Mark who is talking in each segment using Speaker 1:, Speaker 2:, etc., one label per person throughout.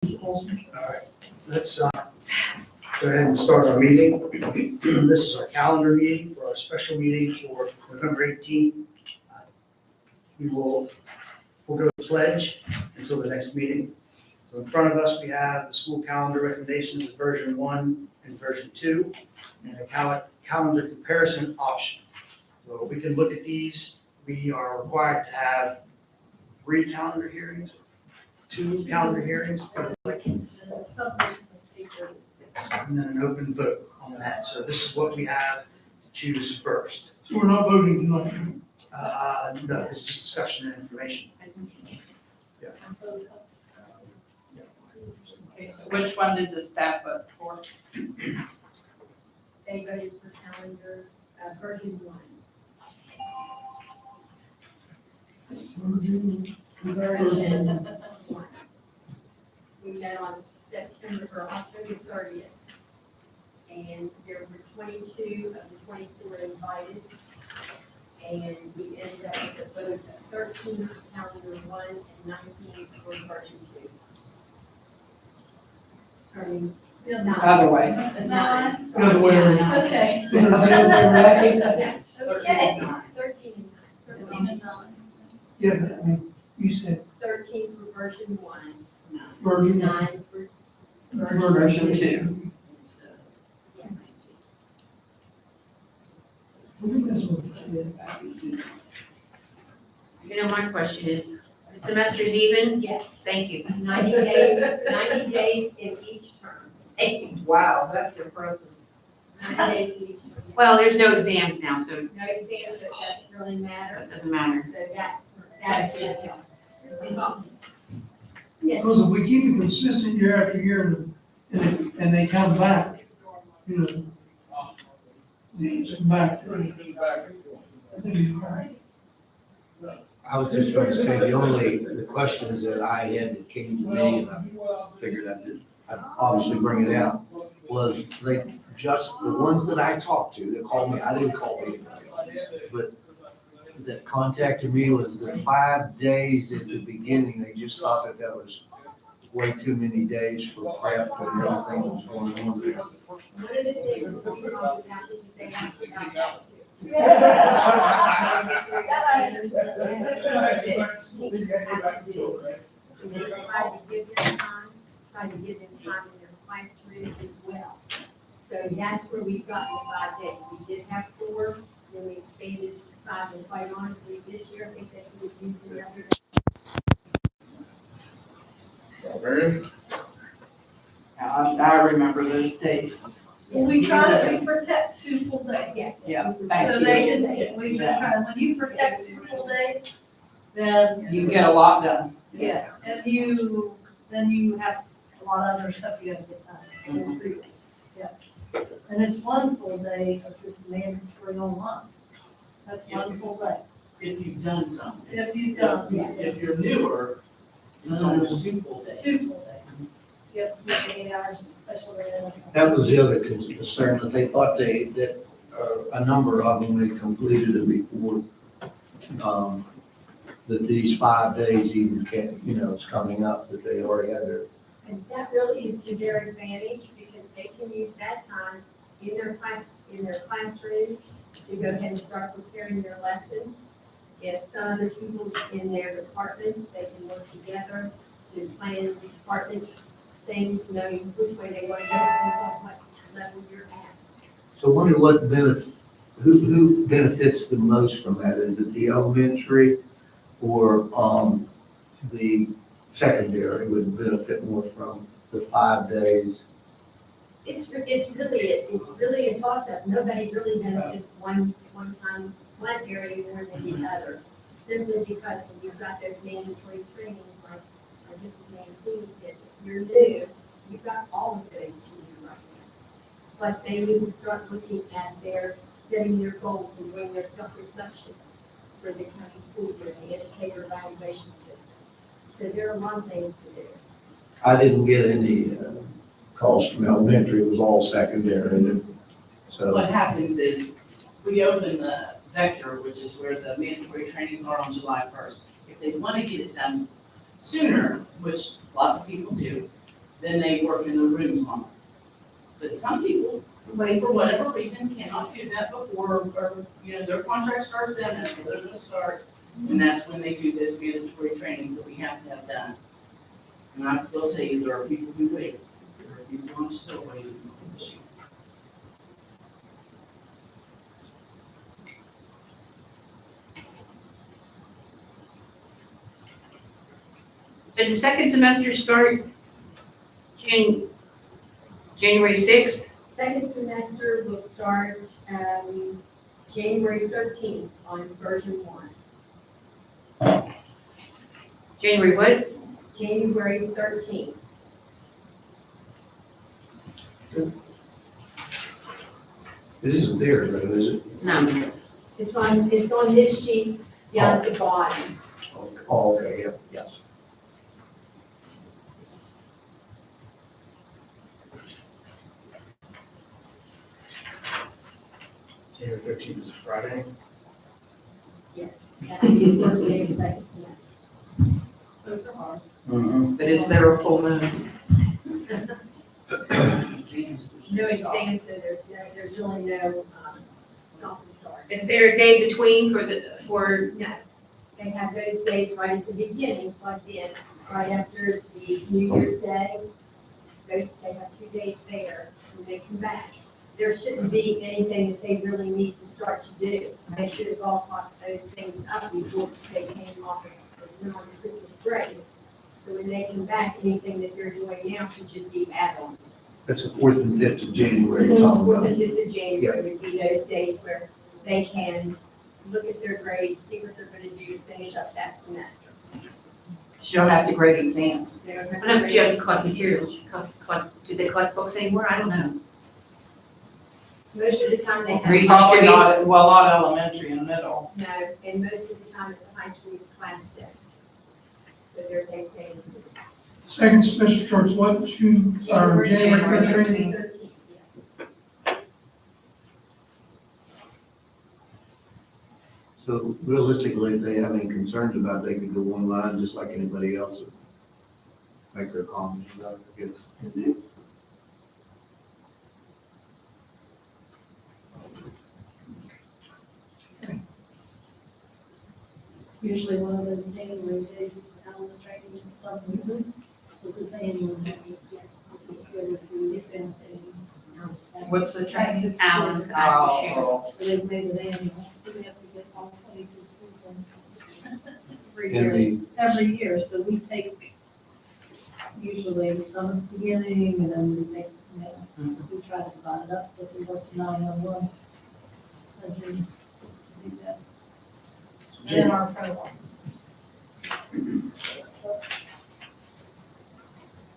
Speaker 1: All right, let's go ahead and start our meeting. This is our calendar meeting for our special meeting for November 18th. We'll go to pledge until the next meeting. So in front of us, we have the school calendar recommendations of version 1 and version 2, and a calendar comparison option. So we can look at these. We are required to have 3 calendar hearings, 2 calendar hearings, and then an open vote on that. So this is what we have to choose first.
Speaker 2: So we're not voting tonight.
Speaker 1: No, it's just discussion and information.
Speaker 3: Okay, so which one did the staff vote for?
Speaker 4: They voted for calendar, version 1. Version 1. We met on October 30th. And there were 22 of the 24 invited. And we ended up with a vote of 13 for calendar 1 and 19 for version 2. I mean,
Speaker 3: Other way.
Speaker 4: 9.
Speaker 2: The other way around.
Speaker 4: Okay.
Speaker 3: Okay.
Speaker 4: Okay. 13 and 9.
Speaker 2: Yeah, but I mean, you said
Speaker 4: 13 for version 1,
Speaker 2: version
Speaker 4: 9 for
Speaker 3: Version 2.
Speaker 4: Yeah.
Speaker 2: I think that's what it said.
Speaker 5: You know, my question is, the semester's even?
Speaker 4: Yes,
Speaker 5: Thank you.
Speaker 4: 90 days in each term.
Speaker 3: Wow, that's impressive.
Speaker 4: 90 days in each term.
Speaker 5: Well, there's no exams now, so
Speaker 4: No exams, but that doesn't really matter.
Speaker 5: that doesn't matter.
Speaker 4: So that helps. Yes,
Speaker 2: Because if we keep it consistent year after year and they come back, you know, it's back. I think you're right.
Speaker 6: I was just going to say, the questions that I had that came to me, and I figured I'd obviously bring it out, was they just, the ones that I talked to, that called me, I didn't call anybody, but that contacted me was the 5 days at the beginning, they just thought that was way too many days for prep and everything that was going on there.
Speaker 4: one of the things that we talked about is they asked about that too. Teachers have to do. So they try to give them time, try to give them time in their classrooms as well. So that's where we've gotten the 5 days. We did have 4, then we expanded to 5, and quite honestly, this year, I think that we would use the other.
Speaker 3: I remember those days.
Speaker 7: We try to protect 2 full days.
Speaker 4: Yes.
Speaker 3: Yeah,
Speaker 7: So
Speaker 3: thank
Speaker 7: they
Speaker 3: you.
Speaker 7: can, we try, when you protect 2 full days, then.
Speaker 3: You get a lot done.
Speaker 7: Yeah, and then you have a lot of other stuff you gotta get done. Yeah. And it's 1 full day of just mandatory online. That's 1 full day.
Speaker 8: If you've done some.
Speaker 7: If you've done, yeah,
Speaker 8: If you're newer, it's almost 2 full days.
Speaker 7: 2 full days. Yep, 8 hours of special ed.
Speaker 6: That was the other concern, that they thought that a number of them, they completed it before, that these 5 days even can, it's coming up, that they already had their.
Speaker 4: And that really is to their advantage because they can use that time in their classroom to go ahead and start preparing their lesson. If some other people in their departments, they can work together to plan department things, knowing which way they want to go, and on what level you're at.
Speaker 6: So I wonder what who benefits the most from that? Is it the elementary or the secondary would benefit more from the 5 days?
Speaker 4: It's really a toss-up. Nobody really benefits one area more than the other. Simply because when you've got those mandatory trainings, like Mrs. Mancini said, if you're new, you've got all of those to do right now. Plus, they need to start looking at setting their goals and doing their self-reflections for the county school year, the educator evaluation system. So there are a lot of things to do.
Speaker 6: I didn't get any calls from elementary, it was all secondary. So
Speaker 8: What happens is, we open the vector, which is where the mandatory trainings are on July 1st. If they want to get it done sooner, which lots of people do, then they work in the rooms longer. But some people, for whatever reason, cannot do that before, or, their contract starts then, that's when they're gonna start. And that's when they do those mandatory trainings that we have to have done. And I will tell you, there are people who wait, there are people who are still waiting for this year.
Speaker 5: So the second semester start January 6th?
Speaker 4: Second semester will start, January 13th on version 1.
Speaker 5: January what?
Speaker 4: January 13th.
Speaker 6: It isn't there, though, is it?
Speaker 5: No.
Speaker 4: It's on this sheet down at the bottom.
Speaker 6: Oh, okay, yeah, yes.
Speaker 1: January 13th is a Friday.
Speaker 4: That'll be the first day of second semester.
Speaker 3: Those are hard. But is there a full moon?
Speaker 4: No exams, so there's really no, stop and start.
Speaker 5: Is there a day between for,
Speaker 4: No, they have those days right at the beginning, plugged in, right after the New Year's Day. They have 2 days there, when they come back. There shouldn't be anything that they really need to start to do. They should have all caught those things up before they came off of on Christmas break. So when they come back, anything that they're doing now should just be add-ons.
Speaker 6: That's the 4th and 5th of January.
Speaker 4: The
Speaker 6: you're talking
Speaker 4: 4th
Speaker 6: about.
Speaker 4: and 5th of January would be those days where they can look at their grades, see what they're gonna do to finish up that semester.
Speaker 3: You don't have to grade exams.
Speaker 4: They don't have
Speaker 5: I don't know
Speaker 4: to
Speaker 5: if you have to collect materials, do they collect books anymore? I don't know.
Speaker 4: Most of the time they have.
Speaker 5: Redistribute.
Speaker 3: Probably not, well, not elementary and middle.
Speaker 4: No, and most of the time at the high school it's class 6. So they stay in.
Speaker 2: Second semester starts what, June, or January 13th?
Speaker 4: 13th, yeah.
Speaker 6: So realistically, if they have any concerns about it, they can go online just like anybody else and make their comments about it, I guess.
Speaker 7: Usually one of those January days is Alice training or something. It's an annual meeting. If anything.
Speaker 3: What's the training?
Speaker 5: Hours.
Speaker 3: Oh,
Speaker 7: But they've made it annual, so we have to get all 22 schools in every
Speaker 6: And
Speaker 7: year,
Speaker 6: the,
Speaker 7: every year. So we take usually some at the beginning and then we take, we try to divide it up because we work 9-on-1. So we do that. And our programs.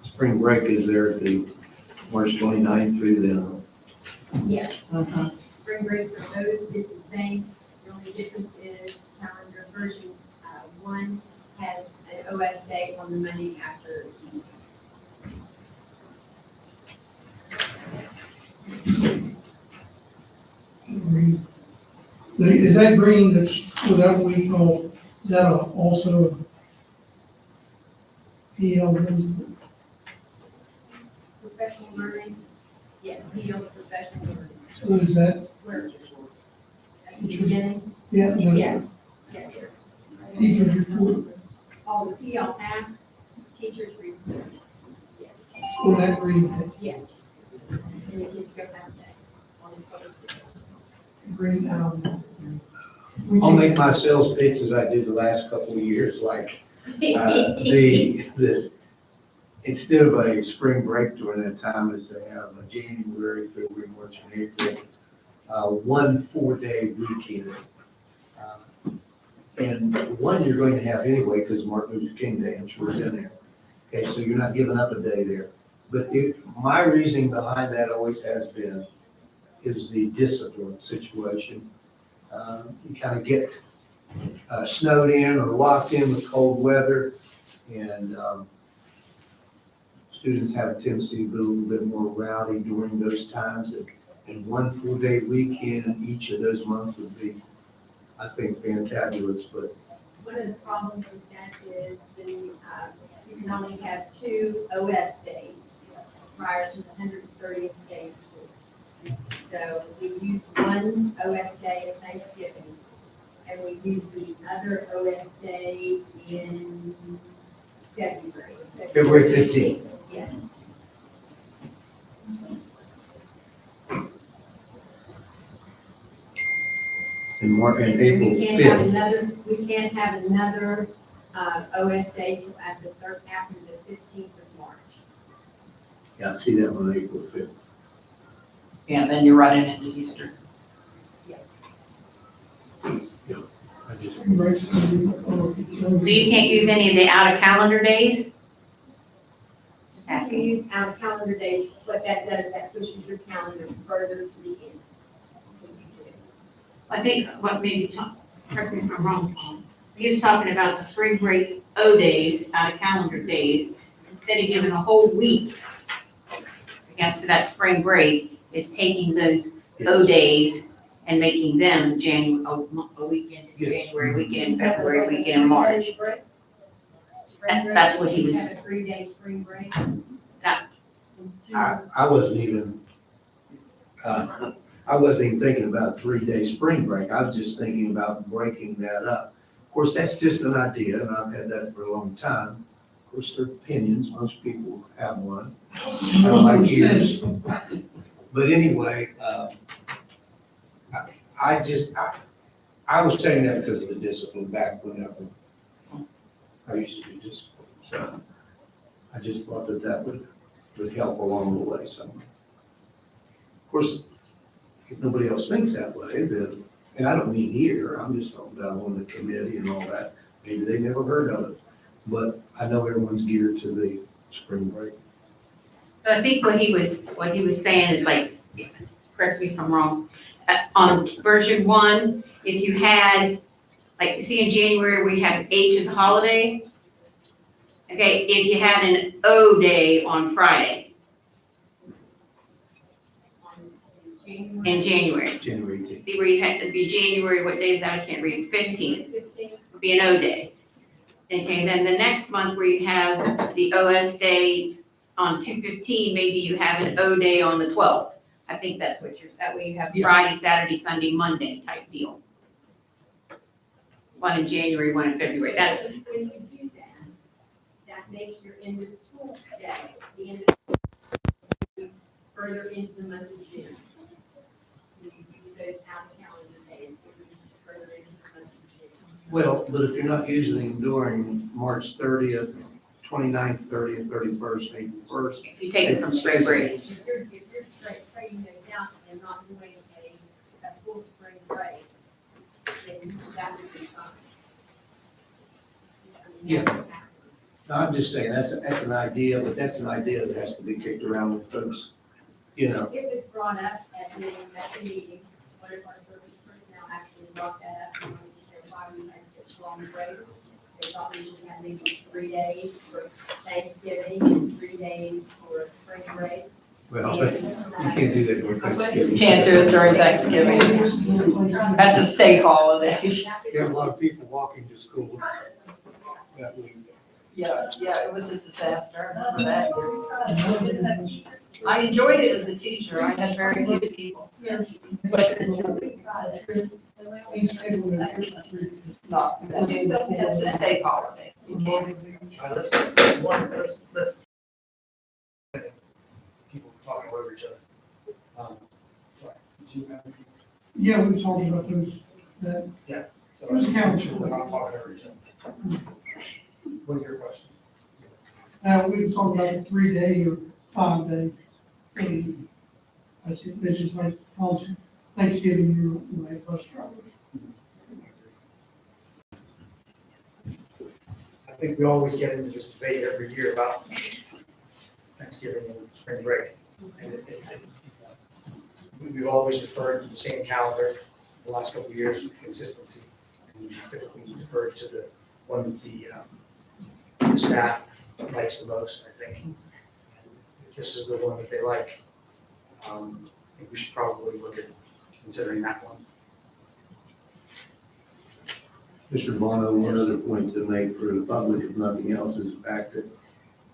Speaker 6: spring break is there at the March 29th through the,
Speaker 4: Yes,
Speaker 3: Mhm.
Speaker 4: spring break for both is the same. The only difference is calendar version 1 has an OS day on the Monday after Easter.
Speaker 2: Is that green that's for that week off, is that also a PL Wednesday?
Speaker 4: Professional learning, yes, PO professional learning.
Speaker 2: So is that,
Speaker 4: Where? At the beginning?
Speaker 2: yeah, the
Speaker 4: Yes, yes, sir.
Speaker 2: teacher's report
Speaker 4: All the PL app, teachers report.
Speaker 2: for that green day?
Speaker 4: Yes. And the kids go that day on the 26th.
Speaker 2: Green,
Speaker 6: I'll make my sales pitch as I did the last couple of years, like, the, instead of a spring break during that time, is to have a January, February, March, and April, 1 4-day weekend. And one you're going to have anyway, because Martin Luther King Day, I'm sure is in there. Okay, so you're not giving up a day there. But my reasoning behind that always has been, is the discipline situation. You kind of get snowed in or locked in with cold weather, and students have a tendency to be a little bit more rowdy during those times. And 1 4-day weekend each of those months would be, I think, fantabulous. But
Speaker 4: One of the problems with that is you can only have 2 OS days. prior to the 130th day of school. So we used one OS day at Thanksgiving, and we used the other OS day in February.
Speaker 6: February 15th.
Speaker 4: Yes.
Speaker 6: And April
Speaker 4: We can't have
Speaker 6: 5th.
Speaker 4: we can't have another OS day till after the 15th of March.
Speaker 6: Yeah, I see that on April 5th.
Speaker 3: Yeah, then you're running into Easter.
Speaker 6: I just,
Speaker 5: So you can't use any of the out of calendar days? Just
Speaker 4: You can
Speaker 5: asking.
Speaker 4: use out of calendar days, what that does, that pushes your calendar further to the end.
Speaker 5: I think what maybe, correct me if I'm wrong, Tom, he was talking about the spring break O days, out of calendar days, instead of giving a whole week, I guess for that spring break, is taking those O days and making them a weekend in January, weekend in February, weekend in March. That's what he was-
Speaker 4: Have a 3-day spring break.
Speaker 6: I wasn't even, I wasn't even thinking about a 3-day spring break. I was just thinking about breaking that up. Of course, that's just an idea, and I've had that for a long time. Of course, they're opinions. Most people have one. I don't like yours. But anyway, I was saying that because of the discipline back whenever I used to do discipline. So I just thought that would help along the way somewhere. Of course, if nobody else thinks that way, then, and I don't mean here, I'm just talking about on the committee and all that. Maybe they never heard of it, but I know everyone's geared to the spring break.
Speaker 5: So I think what he was saying is like, correct me if I'm wrong, on version 1, if you had, like, you see in January, we have H as a holiday. Okay, if you had an O day on Friday in January,
Speaker 6: January 18th.
Speaker 5: see where you had to be January, what day is that? I can't read, 15th,
Speaker 4: 15th.
Speaker 5: would be an O day. Okay, then the next month where you have the OS day on 2/15, maybe you have an O day on the 12th. I think that's what that way you have
Speaker 6: Yeah.
Speaker 5: Friday, Saturday, Sunday, Monday type deal. One in January, one in February, that's,
Speaker 4: When you do that, that makes your end of school day, the end of school, further into the month of June. You use those out of calendar days, further into the month of June.
Speaker 6: Well, but if you're not using them during March 30th, 29th, 30th, 31st, April 1st,
Speaker 5: if you take it from spring break.
Speaker 4: If you're trading those out and not doing a full spring break, then that would be fine.
Speaker 6: Yeah. I'm just saying, that's an idea, but that's an idea that has to be kicked around with folks, you know.
Speaker 4: It was brought up at the meeting, one of our service personnel actually brought that up, and wanted to know why we had such long breaks. They thought we should have maybe 3 days for Thanksgiving and 3 days for spring breaks.
Speaker 6: Well, but you can't do that during Thanksgiving.
Speaker 3: Can't do it during Thanksgiving. That's a state holiday.
Speaker 6: You have a lot of people walking to school that week.
Speaker 3: Yeah, it was a disaster. I remember that year. I enjoyed it as a teacher. I had very few people. Not, it's a state holiday. You can't.
Speaker 1: Let's people talking over each other. Sorry. Did you have any-
Speaker 2: Yeah, we talked about those, that,
Speaker 1: So
Speaker 2: It was a council.
Speaker 1: We're not talking over each other. What are your questions?
Speaker 2: we talked about a 3-day or 5-day. I said, this is like Thanksgiving, you have bus drivers.
Speaker 1: I think we always get into this debate every year about Thanksgiving and spring break. And we've always deferred to the same calendar the last couple of years with consistency. And we typically deferred to the one that the staff likes the most, I think. And if this is the one that they like, I think we should probably look at considering that one.
Speaker 6: Mr. Bono, one other point to make for the public, if nothing else, is the fact that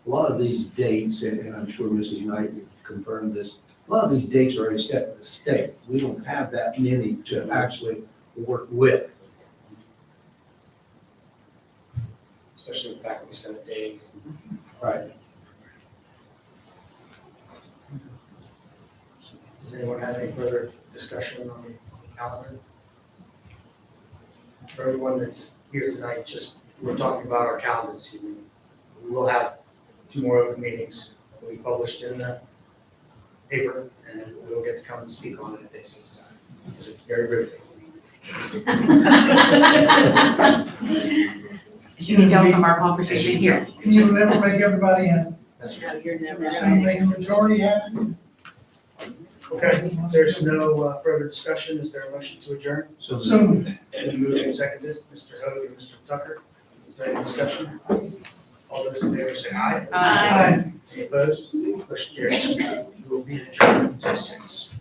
Speaker 6: a lot of these dates, and I'm sure Mrs. Knight would confirm this, a lot of these dates are already set in the state. We don't have that many to actually work with.
Speaker 9: Especially the fact that we set a date.
Speaker 6: Right.
Speaker 1: Does anyone have any further discussion on the calendar? For everyone that's here tonight, just, we're talking about our calendar this evening. We will have 2 more open meetings that we published in the paper, and we'll get to come and speak on it if they so desire, because it's very riveting.
Speaker 5: You can tell from our conversation here.
Speaker 2: You'll never make everybody happy.
Speaker 1: That's
Speaker 3: No, you're never
Speaker 2: So
Speaker 3: gonna.
Speaker 2: you make a majority happy.
Speaker 1: Okay, if there's no further discussion, is there a motion to adjourn?
Speaker 6: So
Speaker 2: So,
Speaker 1: And moved and seconded, Mr. Hoag and Mr. Tucker. Is there any discussion? All those in favor say aye.
Speaker 2: aye.
Speaker 1: Any opposed? Motion carries. We will be adjourned until 6.